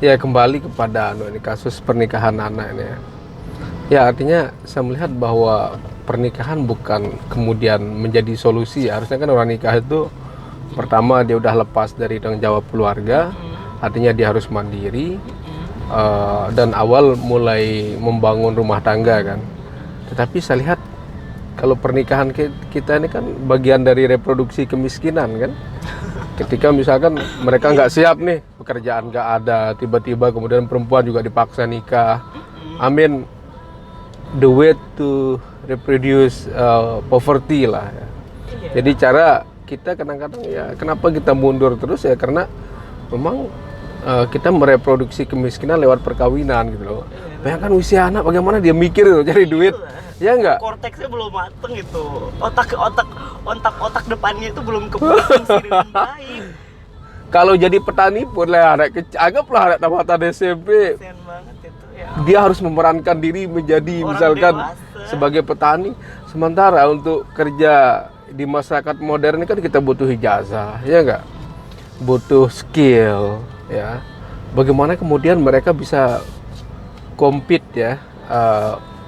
Ya kembali kepada ini kasus pernikahan anak ini ya. Ya artinya saya melihat bahwa pernikahan bukan kemudian menjadi solusi. Harusnya kan orang nikah itu pertama dia udah lepas dari tanggung jawab keluarga, artinya dia harus mandiri dan awal mulai membangun rumah tangga kan. Tetapi saya lihat kalau pernikahan kita ini kan bagian dari reproduksi kemiskinan kan. Ketika misalkan mereka nggak siap nih, pekerjaan nggak ada, tiba-tiba kemudian perempuan juga dipaksa nikah. I mean, the way to reproduce poverty lah ya. Jadi cara kita kadang-kadang ya kenapa kita mundur terus ya karena memang kita mereproduksi kemiskinan lewat perkawinan gitu loh. Bayangkan usia anak bagaimana dia mikir loh cari duit. Ya enggak? Korteksnya belum mateng itu. Otak depannya itu belum kefungsi dengan baik. Kalau jadi petani pun lah anak kecil, anggaplah anak tamatan SMP. Kasian banget itu ya. Dia harus memerankan diri menjadi Orang misalkan dewasa. sebagai petani. Sementara untuk kerja di masyarakat modern ini kan kita butuh ijazah, ya enggak? Butuh skill, ya. Bagaimana kemudian mereka bisa compete ya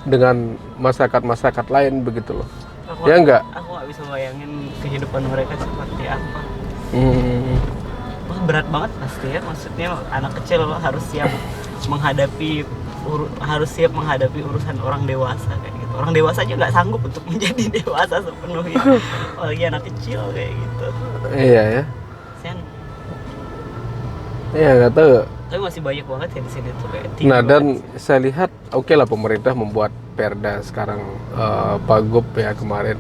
dengan masyarakat lain begitu loh. Ya enggak? Aku nggak bisa bayangin kehidupan mereka seperti apa. Wah, berat banget pasti ya. Maksudnya anak kecil harus siap menghadapi urusan orang dewasa kayak gitu. Orang dewasa aja nggak sanggup untuk menjadi dewasa sepenuhnya. Apalagi anak kecil kayak gitu. Iya ya. Sen, Iya nggak tahu. tapi masih banyak banget ya di sini tuh kayak Nah dan saya lihat oke lah pemerintah membuat perda sekarang Pak Gub ya kemarin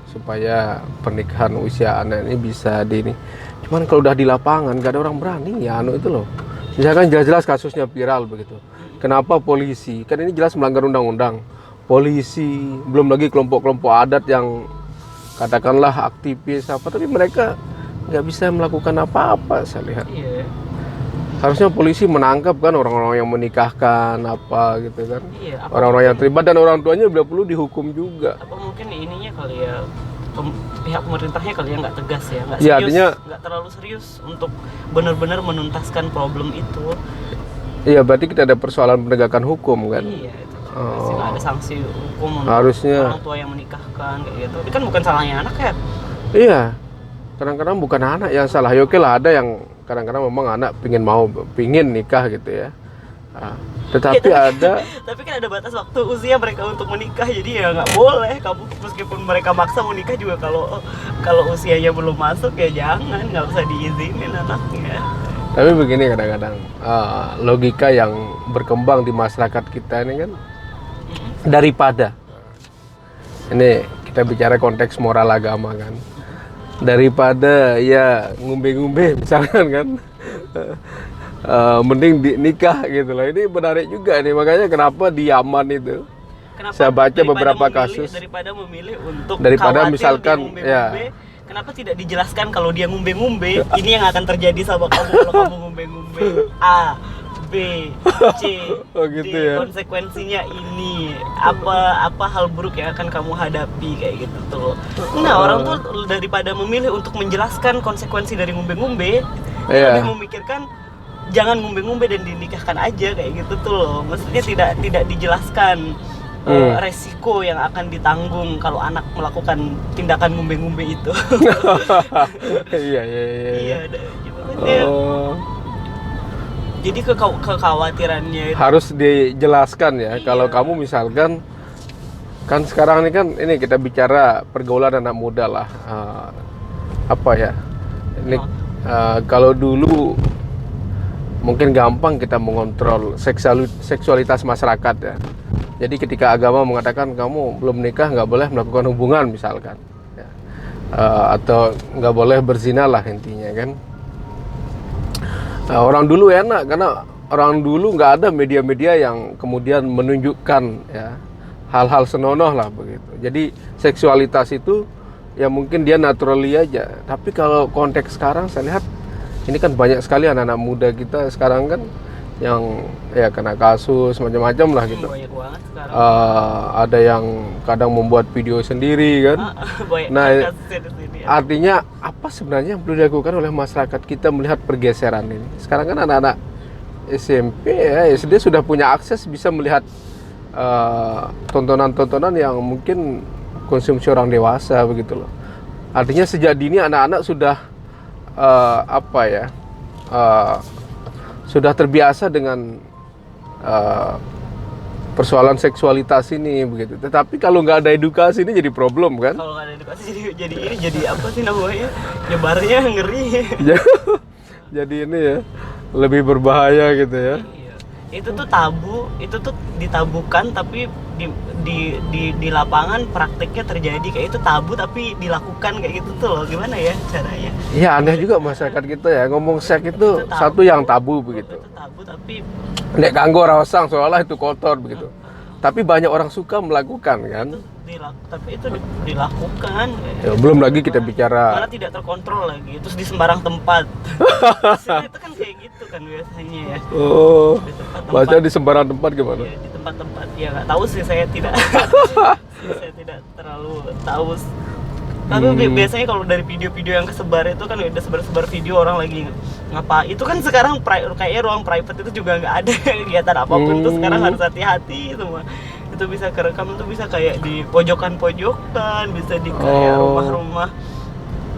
supaya pernikahan usia anak ini bisa di ini. Cuman kalau udah di lapangan gak ada orang berani ya itu loh. Misalkan jelas-jelas kasusnya viral begitu. Kenapa polisi? Kan ini jelas melanggar undang-undang. Polisi, belum lagi kelompok-kelompok adat yang katakanlah aktivis apa, tapi mereka nggak bisa melakukan apa-apa saya lihat. Iya. Harusnya polisi menangkap kan orang-orang yang menikahkan apa gitu kan. Iya, Orang-orang yang terlibat dan orang tuanya bila perlu dihukum juga. apa mungkin ininya kali ya pihak pemerintahnya kali ya nggak tegas ya, nggak Iya, serius, artinya- nggak terlalu serius untuk benar-benar menuntaskan problem itu. Iya berarti kita ada persoalan penegakan hukum kan. Iya itu pasti nggak ada sanksi hukum untuk Harusnya. orang tua yang menikahkan kayak gitu. Ini kan bukan salahnya anak ya. Iya. Kadang-kadang bukan anak yang salah. Ya oke lah ada yang kadang-kadang memang anak pingin nikah gitu ya. Tetapi ada Tapi kan ada batas waktu usia mereka untuk menikah, jadi ya nggak boleh kamu meskipun mereka maksa menikah juga kalau usianya belum masuk ya jangan, nggak usah diizinin anaknya. tapi begini kadang-kadang logika yang berkembang di masyarakat kita ini kan daripada ini kita bicara konteks moral agama kan. Daripada ya ngumbe-ngumbe misalkan kan mending nikah gitu loh. Ini menarik juga nih makanya kenapa di Yaman itu Kenapa saya baca daripada beberapa memilih- kasus daripada memilih untuk Daripada khawatir misalkan, dia ngumbe-ngumbe, ya. kenapa tidak dijelaskan kalau dia ngumbe-ngumbe ini yang akan terjadi sama kamu kalau kamu ngumbe-ngumbe A B C Oh, gitu D, ya. konsekuensinya ini apa hal buruk yang akan kamu hadapi kayak gitu tuh. Nah orang tuh daripada memilih untuk menjelaskan konsekuensi dari ngumbe-ngumbe, dia Iya. lebih memikirkan jangan ngumbe-ngumbe dan dinikahkan aja kayak gitu tuh loh. Maksudnya tidak dijelaskan resiko yang akan ditanggung kalau anak melakukan tindakan ngumbe-ngumbe itu. iya. Iya, gimana ya? Oh, Jadi kekhawatirannya itu harus dijelaskan ya Iya. kalau kamu misalkan kan sekarang ini kan ini kita bicara pergaulan anak muda lah apa ya ini kalau dulu mungkin gampang kita mengontrol seksualitas masyarakat ya. Jadi ketika agama mengatakan kamu belum nikah nggak boleh melakukan hubungan misalkan ya. Atau nggak boleh berzina lah intinya kan. Nah, orang dulu enak karena orang dulu nggak ada media-media yang kemudian menunjukkan ya hal-hal senonoh lah begitu. Jadi seksualitas itu ya mungkin dia naturally aja. Tapi kalau konteks sekarang saya lihat ini kan banyak sekali anak-anak muda kita sekarang kan yang ya kena kasus macam-macam lah gitu. Banyak banget sekarang. Ada yang kadang membuat video sendiri kan. Banyak Nah, kasusnya di sini. artinya apa sebenarnya yang perlu dilakukan oleh masyarakat kita melihat pergeseran ini? Sekarang kan anak-anak SMP ya, SD sudah punya akses bisa melihat tontonan-tontonan yang mungkin konsumsi orang dewasa begitu loh. Artinya sejak dini anak-anak sudah sudah terbiasa dengan persoalan seksualitas ini begitu. Tetapi kalau nggak ada edukasi ini jadi problem kan? Kalau nggak ada edukasi jadi apa sih namanya? Nyebarnya ngeri. Jadi ini ya lebih berbahaya gitu ya. Iya. Itu tuh tabu, itu tuh ditabukan tapi di lapangan praktiknya terjadi kayak itu tabu tapi dilakukan kayak gitu tuh loh. Gimana ya caranya? Iya aneh juga masyarakat kita ya, ngomong seks itu tabu. satu yang tabu begitu. Itu tabu tapi Nek kanggo rasang seolah itu kotor begitu. Tapi banyak orang suka melakukan kan. tapi itu dilakukan. Ya, belum lagi kita bicara Karena tidak terkontrol lagi, terus di sembarang tempat. Itu kan kayak gitu kan biasanya ya. oh, Di tempat-tempat. baca di sembarang tempat gimana? Ya, di tempat-tempat ya nggak tahu sih saya tidak saya tidak terlalu tahu. Tapi biasanya kalau dari video-video yang kesebar itu kan udah sebar-sebar video orang lagi ngapa. Itu kan sekarang kayaknya ruang private itu juga nggak ada kegiatan apapun tuh sekarang harus hati-hati semua. Itu bisa kerekam, itu bisa kayak di pojokan-pojokan, bisa di kayak rumah-rumah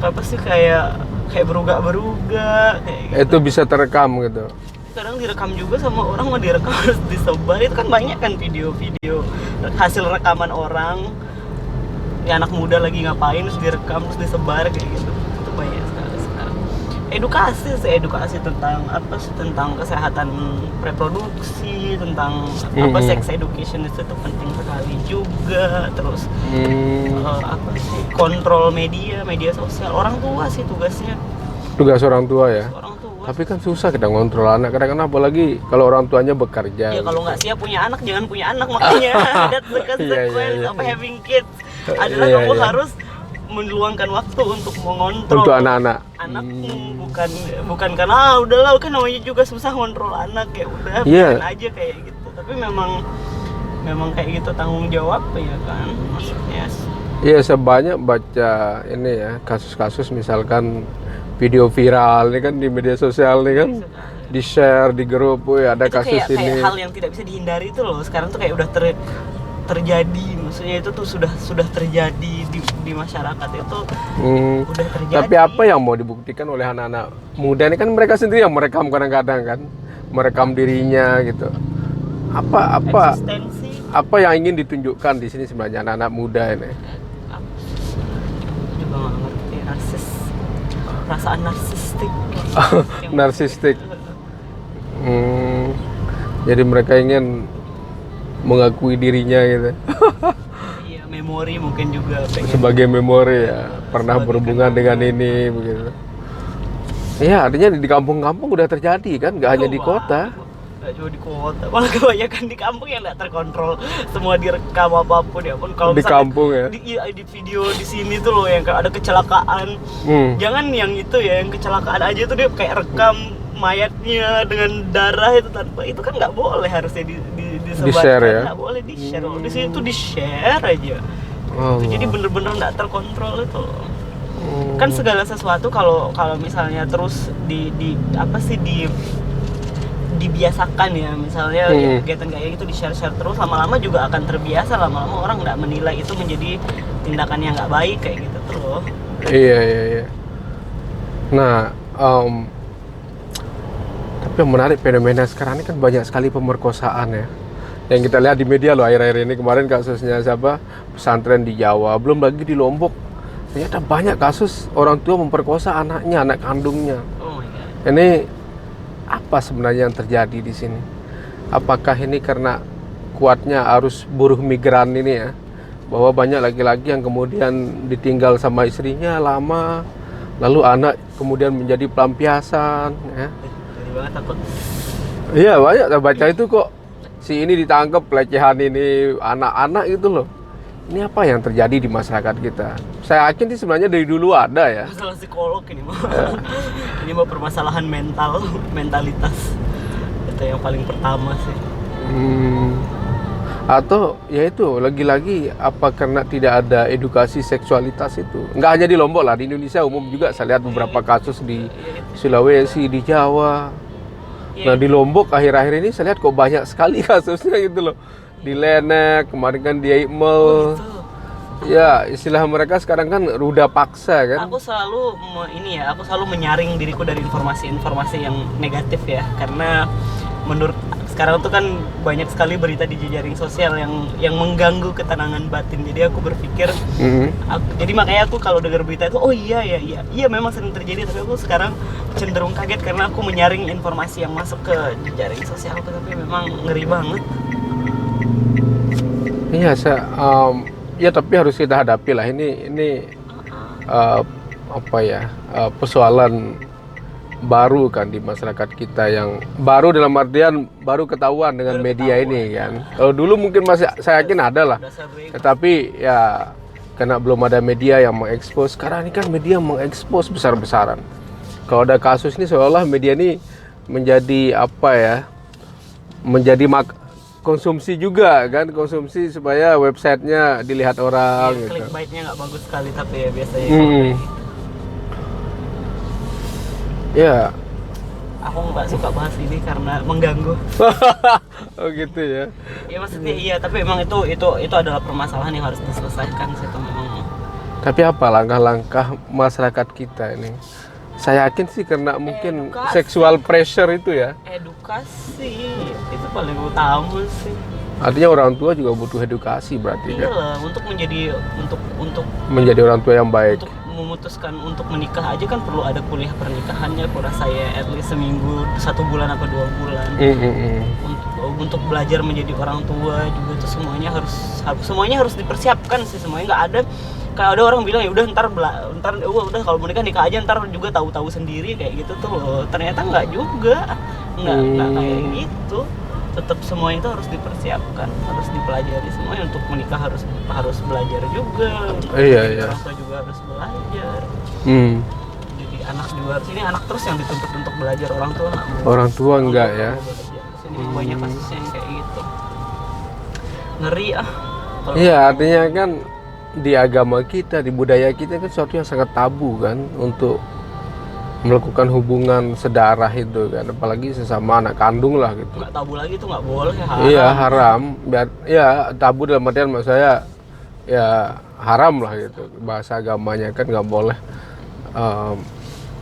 apa sih kayak berugak-berugak kayak gitu. Itu bisa terekam gitu. Kadang direkam juga sama orang, mau direkam harus disebar. Itu kan banyak kan video-video hasil rekaman orang ya, anak muda lagi ngapain terus direkam terus disebar kayak gitu. Itu banyak sekali sekarang. Edukasi tentang apa sih, tentang kesehatan reproduksi, tentang apa sex education itu tuh penting sekali juga. Terus apa sih, kontrol media sosial. Orang tua sih tugasnya. Tugas orang tua ya. Orang tua. Tapi kan susah kita ngontrol anak, kadang-kadang apalagi kalau orang tuanya bekerja. Ya kalau nggak siap punya anak, jangan punya anak, makanya that's the consequence of having kids. Adalah kamu harus meluangkan waktu untuk mengontrol untuk anak-anak. Anakmu, bukan karena udahlah kan namanya juga susah ngontrol anak, ya udah biarin aja kayak gitu. Tapi memang kayak gitu tanggung jawab ya kan, maksudnya. Iya, sebanyak baca ini ya kasus-kasus misalkan video viral ini kan di media sosial nih kan, di share di grup, ada itu kasus ini. Kayak hal yang tidak bisa dihindari itu loh. Sekarang tuh kayak udah terjadi, maksudnya itu tuh sudah terjadi di masyarakat itu udah terjadi. Tapi apa yang mau dibuktikan oleh anak-anak muda ini kan, mereka sendiri yang merekam kadang-kadang kan, merekam dirinya gitu. Apa yang ingin ditunjukkan di sini sebenarnya anak-anak muda ini? Juga nggak ngerti, perasaan narsistik. Narsistik. Jadi mereka ingin mengakui dirinya gitu. Iya, memori mungkin juga pengen. Sebagai memori ya, pernah berhubungan dengan ini begitu. Iya, artinya di kampung-kampung udah terjadi kan, nggak hanya di kota. Nggak cuma di kota, malah kebanyakan di kampung yang nggak terkontrol, semua direkam apapun ya pun. Kalau di kampung ya. Di video di sini tuh loh yang ada kecelakaan. Jangan yang itu ya, yang kecelakaan aja tuh dia kayak rekam mayatnya dengan darah itu tanpa, itu kan nggak boleh, harusnya disebarkan, di-share ya? Nggak boleh di-share. Di sini tuh di-share aja. Itu jadi bener-bener nggak terkontrol itu. Kan segala sesuatu kalau misalnya terus dibiasakan ya, misalnya kegiatan kayak gitu di-share terus, lama-lama juga akan terbiasa, lama-lama orang nggak menilai itu menjadi tindakan yang nggak baik kayak gitu tuh loh. Iya. Nah, tapi yang menarik fenomena sekarang ini kan banyak sekali pemerkosaan ya, yang kita lihat di media loh akhir-akhir ini. Kemarin kasusnya siapa, pesantren di Jawa, belum lagi di Lombok ternyata banyak kasus orang tua memperkosa anaknya, anak kandungnya. Oh my God. Ini apa sebenarnya yang terjadi di sini? Apakah ini karena kuatnya arus buruh migran ini ya, bahwa banyak laki-laki yang kemudian ditinggal sama istrinya lama, lalu anak kemudian menjadi pelampiasan ya. Takut. Iya, banyak saya baca itu kok, si ini ditangkap pelecehan ini anak-anak gitu loh. Ini apa yang terjadi di masyarakat kita? Saya yakin sih sebenarnya dari dulu ada ya. Masalah psikolog ini mah. Ini mah permasalahan mentalitas. itu yang paling pertama sih. Atau ya itu lagi-lagi apa karena tidak ada edukasi seksualitas itu, nggak hanya di Lombok lah, di Indonesia umum juga saya lihat beberapa kasus di Sulawesi, di Jawa. Nah di Lombok akhir-akhir ini saya lihat kok banyak sekali kasusnya gitu loh, di Lenek kemarin kan di Aimel. Gitu. Ya istilah mereka sekarang kan ruda paksa kan. Aku selalu aku selalu menyaring diriku dari informasi-informasi yang negatif ya, karena menurut sekarang tuh kan banyak sekali berita di jejaring sosial yang mengganggu ketenangan batin. Jadi aku berpikir, jadi makanya aku kalau dengar berita itu, oh iya memang sering terjadi. Tapi aku sekarang cenderung kaget karena aku menyaring informasi yang masuk ke jejaring sosial aku, tapi memang ngeri banget. Iya ya tapi harus kita hadapi lah ini apa ya, persoalan baru kan di masyarakat kita, yang baru dalam artian baru ketahuan dengan media ini kan. Kalau dulu mungkin masih saya yakin ada lah, tetapi ya karena belum ada media yang mengekspos. Sekarang ini kan media mengekspos besar-besaran. Kalau ada kasus ini seolah media ini menjadi apa ya, menjadi konsumsi juga kan, konsumsi supaya websitenya dilihat orang gitu. Clickbait-nya nggak bagus sekali tapi ya biasanya. Ya. Aku nggak suka bahas ini karena mengganggu. Oh gitu ya. Ya maksudnya iya, tapi memang itu adalah permasalahan yang harus diselesaikan sih itu memang. Tapi apa langkah-langkah masyarakat kita ini? Saya yakin sih karena mungkin edukasi. Sexual pressure itu ya. Edukasi itu paling utama sih. Artinya orang tua juga butuh edukasi berarti kan. Iyalah, untuk menjadi orang tua yang baik. Untuk memutuskan untuk menikah aja kan perlu ada kuliah pernikahannya, kurang saya at least seminggu, 1 bulan atau 2 bulan. Untuk belajar menjadi orang tua juga itu semuanya harus dipersiapkan sih, semuanya. Nggak ada kayak ada orang bilang ya udah ntar udah kalau mau nikah aja, ntar juga tahu sendiri kayak gitu tuh loh. Ternyata nggak juga, nggak kayak gitu. Tetap semuanya itu harus dipersiapkan, harus dipelajari semuanya. Untuk menikah harus belajar juga. Iya. Orang tua juga harus belajar. Jadi anak juga harus, ini anak terus yang dituntut untuk belajar, orang tua nggak mau. Orang tua enggak ya. Ini banyak kasusnya yang kayak gitu. Ngeri Iya, artinya kan di agama kita, di budaya kita kan sesuatu yang sangat tabu kan untuk melakukan hubungan sedarah itu kan, apalagi sesama anak kandung lah gitu. Nggak tabu lagi, itu nggak boleh, haram. Iya haram, ya tabu dalam artian maksud saya ya haram lah gitu, bahasa agamanya kan nggak boleh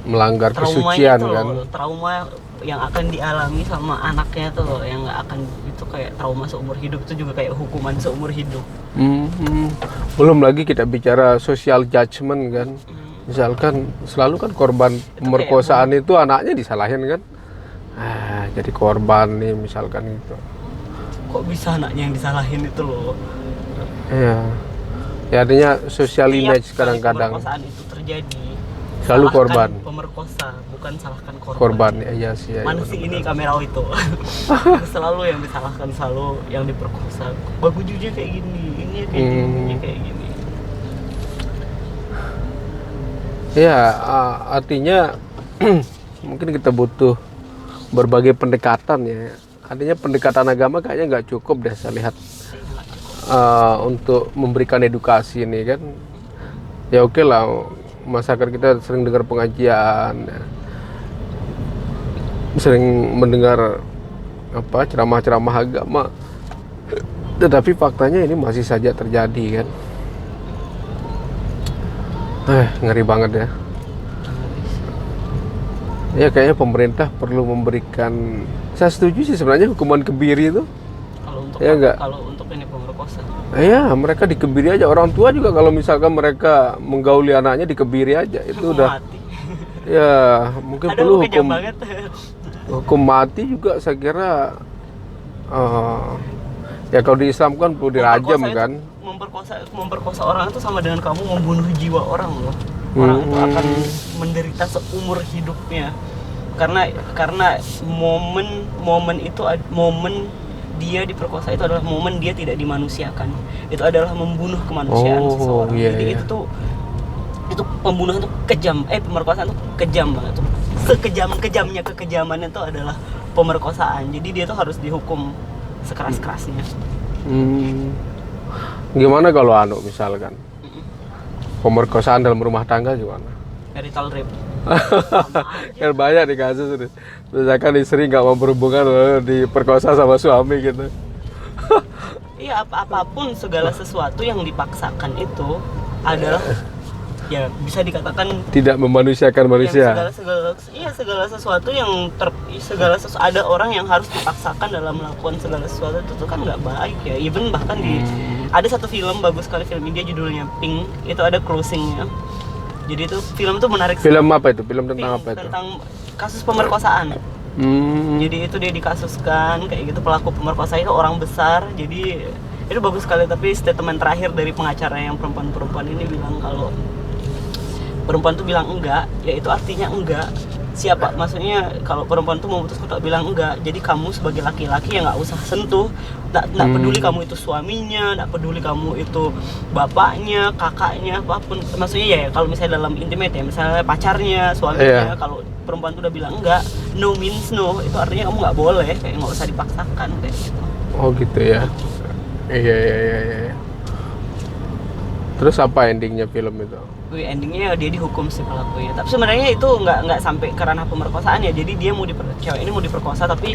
melanggar kesucian kan. Trauma yang akan dialami sama anaknya tuh loh, yang nggak akan, itu kayak trauma seumur hidup, itu juga kayak hukuman seumur hidup. Belum lagi kita bicara social judgment kan. Misalkan selalu kan korban pemerkosaan itu anaknya disalahin kan, jadi korban nih misalkan gitu. Kok bisa anaknya yang disalahin itu loh? Iya, ya artinya social image kadang-kadang. Pemerkosaan itu terjadi, selalu korban. Pemerkosa, bukan salahkan korban. Korban, iya sih. Ya, mana sih ini kamera itu? Selalu yang disalahkan, selalu yang diperkosa. Bajunya kayak gini, ini kayak gini, kayak gini. Ya, artinya mungkin kita butuh berbagai pendekatan ya. Artinya pendekatan agama kayaknya nggak cukup deh saya lihat untuk memberikan edukasi ini kan. Ya oke lah, masyarakat kita sering dengar pengajian, sering mendengar ceramah-ceramah agama, tetapi faktanya ini masih saja terjadi kan. Ngeri banget ya. Ya kayaknya pemerintah perlu memberikan, saya setuju sih sebenarnya hukuman kebiri itu. Kalau untuk ini pemerkosa. Iya, mereka dikebiri aja. Orang tua juga kalau misalkan mereka menggauli anaknya dikebiri aja, itu udah mati. Ya mungkin perlu hukum mati juga saya kira. Ya kalau di Islam kan perlu dirajam kan. Memperkosa orang itu sama dengan kamu membunuh jiwa orang loh. Orang itu akan menderita seumur hidupnya karena momen dia diperkosa itu adalah momen dia tidak dimanusiakan. Itu adalah membunuh kemanusiaan seseorang. Jadi itu pembunuhan itu kejam. Pemerkosaan itu kejam banget. Sekejamnya kekejaman itu adalah pemerkosaan. Jadi dia tuh harus dihukum sekeras-kerasnya. Gimana kalau misalkan pemerkosaan dalam rumah tangga gimana? Marital rape. Kan banyak di kasus ini. Misalkan istri nggak mau berhubungan lalu diperkosa sama suami gitu. Iya, apapun segala sesuatu yang dipaksakan itu adalah ya bisa dikatakan Tidak memanusiakan manusia. segala sesuatu yang ada orang yang harus dipaksakan dalam melakukan segala sesuatu itu tuh kan nggak baik ya. Even bahkan ada satu film bagus sekali, film India judulnya Pink, itu ada closingnya. Jadi itu film tuh menarik. Film apa itu? Film tentang Pink, apa itu? tentang kasus pemerkosaan. Jadi itu dia dikasuskan kayak gitu, pelaku pemerkosa itu orang besar. Jadi itu bagus sekali, tapi statement terakhir dari pengacara yang perempuan ini bilang kalau perempuan tuh bilang enggak, ya itu artinya enggak. Siapa? Maksudnya kalau perempuan tuh memutuskan untuk bilang enggak, jadi kamu sebagai laki-laki ya nggak usah sentuh. Nggak peduli kamu itu suaminya, nggak peduli kamu itu bapaknya, kakaknya, apapun. Maksudnya ya kalau misalnya dalam intimate ya, misalnya pacarnya, suaminya, kalau perempuan tuh udah bilang enggak, no means no, itu artinya kamu nggak boleh, kayak nggak usah dipaksakan kayak gitu. Oh gitu ya. Iya. Terus apa endingnya film itu? Endingnya dia dihukum si pelakunya. Tapi sebenarnya itu nggak sampai ke ranah pemerkosaan ya. Jadi dia cewek ini mau diperkosa, tapi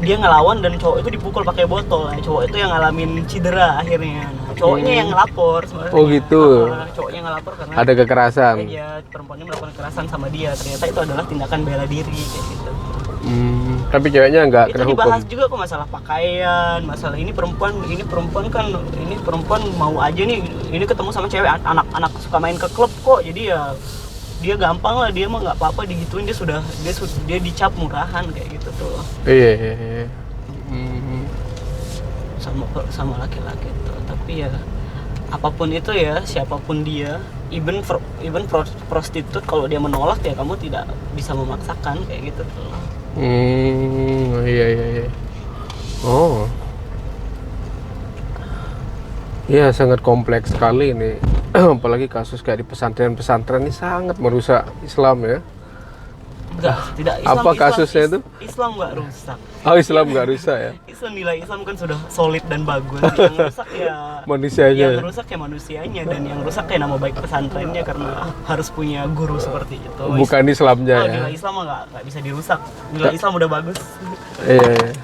dia ngelawan dan cowok itu dipukul pakai botol. Nah, cowok itu yang ngalamin cedera akhirnya. Nah, cowoknya yang ngelapor sebenarnya. Oh gitu. Cowoknya ngelapor karena ada kekerasan. Iya, perempuannya melakukan kekerasan sama dia. Ternyata itu adalah tindakan bela diri kayak gitu. Tapi ceweknya nggak Itu kena hukum. dibahas juga kok, masalah pakaian, masalah ini perempuan mau aja nih, ini ketemu sama cewek, anak-anak suka main ke klub kok, jadi ya dia gampang lah, dia mah nggak apa-apa digituin, dia dicap murahan kayak gitu tuh. Iya. Sama laki-laki tuh. Tapi ya apapun itu ya, siapapun dia, even prostitut, kalau dia menolak ya kamu tidak bisa memaksakan kayak gitu tuh. Iya. Oh. Iya, sangat kompleks sekali ini. Apalagi kasus kayak di pesantren-pesantren ini sangat merusak Islam ya. Enggak, tidak. Apa kasusnya itu? Islam nggak rusak. Oh, Islam nggak rusak ya? Nilai Islam kan sudah solid dan bagus. Yang rusak ya manusianya. Yang rusak ya manusianya, dan yang rusak ya nama baik pesantrennya karena harus punya guru seperti itu. Bukan Islamnya ya? Nilai Islam nggak bisa dirusak. Nilai Islam udah bagus. Iya.